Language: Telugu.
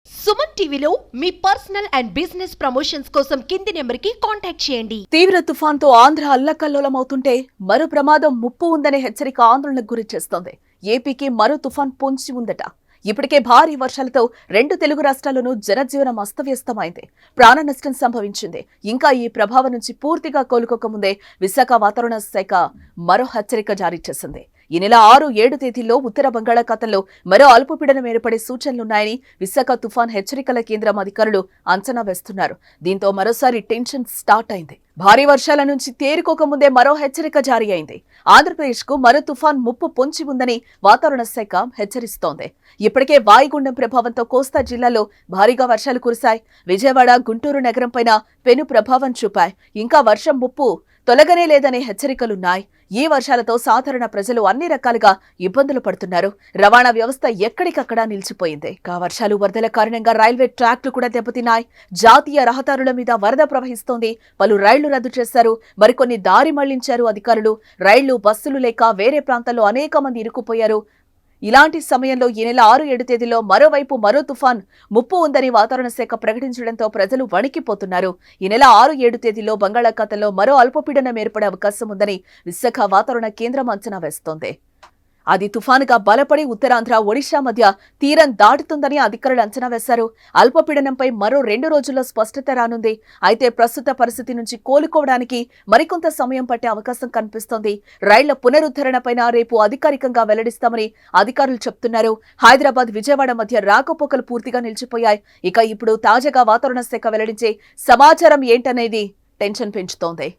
సుమన్ టీవీలో మీ పర్సనల్ అండ్ బిజినెస్ ప్రమోషన్స్ కోసం కింది నెంబర్కి కాంటాక్ట్ చేయండి. తీవ్ర తుఫాన్తో ఆంధ్ర అల్లకల్లోలమవుతుంటే మరో ప్రమాదం ముప్పు ఉందనే హెచ్చరిక ఆందోళనకు గురి చేస్తోంది. ఏపీకి మరో తుఫాన్ పొంచి ఉందట. ఇప్పటికే భారీ వర్షాలతో రెండు తెలుగు రాష్ట్రాల్లోనూ జనజీవనం అస్తవ్యస్తమైంది. ప్రాణ నష్టం సంభవించింది. ఇంకా ఈ ప్రభావం నుంచి పూర్తిగా కోలుకోకముందే విశాఖ వాతావరణ శాఖ మరో హెచ్చరిక జారీ చేసింది. ఈ నెల 6-7 తేదీల్లో ఉత్తర బంగాళాఖాతంలో మరో అల్పపీడనం ఏర్పడే సూచనలున్నాయని విశాఖ తుఫాన్ హెచ్చరికల కేంద్రం అధికారులు అంచనా వేస్తున్నారు. దీంతో మరోసారి టెన్షన్ స్టార్ట్ అయింది. భారీ వర్షాల నుంచి తేరుకోకముందే మరో హెచ్చరిక జారీ అయింది. ఆంధ్రప్రదేశ్కు మరో తుఫాన్ ముప్పు పొంచి ఉందని వాతావరణ శాఖ హెచ్చరిస్తోంది. ఇప్పటికే వాయుగుండం ప్రభావంతో కోస్తా జిల్లాలో భారీగా వర్షాలు కురిశాయి. విజయవాడ, గుంటూరు నగరంపైన పెను ప్రభావం చూపాయి. ఇంకా వర్షం ముప్పు తొలగనే లేదనే హెచ్చరికలున్నాయి. ఈ వర్షాలతో సాధారణ ప్రజలు అన్ని రకాలుగా ఇబ్బందులు పడుతున్నారు. రవాణా వ్యవస్థ ఎక్కడికక్కడా నిలిచిపోయింది. వర్షాలు, వరదల కారణంగా రైల్వే ట్రాక్లు కూడా దెబ్బతిన్నాయి. జాతీయ రహదారుల మీద వరద ప్రవహిస్తోంది. పలు రైళ్లు రద్దు చేశారు. మరికొన్ని దారి మళ్లించారు అధికారులు. రైళ్లు, బస్సులు లేక వేరే ప్రాంతాల్లో అనేక మంది ఇరుక్కుపోయారు. ఇలాంటి సమయంలో ఈ నెల 6-7 తేదీలో మరోవైపు మరో తుఫాన్ ముప్పు ఉందని వాతావరణ శాఖ ప్రకటించడంతో ప్రజలు వణికిపోతున్నారు. ఈ నెల 6-7 తేదీలో బంగాళాఖాతంలో మరో అల్పపీడనం ఏర్పడే అవకాశం ఉందని విశాఖ వాతావరణ కేంద్రం అంచనా వేస్తోంది. అది తుఫానుగా బలపడి ఉత్తరాంధ్ర, ఒడిశా మధ్య తీరం దాటుతుందని అధికారులు అంచనా వేశారు. అల్పపీడనంపై మరో 2 రోజుల్లో స్పష్టత రానుంది. అయితే ప్రస్తుత పరిస్థితి నుంచి కోలుకోవడానికి మరికొంత సమయం పట్టే అవకాశం కనిపిస్తోంది. రైళ్ల పునరుద్ధరణపైన రేపు అధికారికంగా వెల్లడిస్తామని అధికారులు చెప్తున్నారు. హైదరాబాద్, విజయవాడ మధ్య రాకపోకలు పూర్తిగా నిలిచిపోయాయి. ఇక ఇప్పుడు తాజాగా వాతావరణ శాఖ వెల్లడించే సమాచారం ఏంటనేది టెన్షన్ పెంచుతోంది.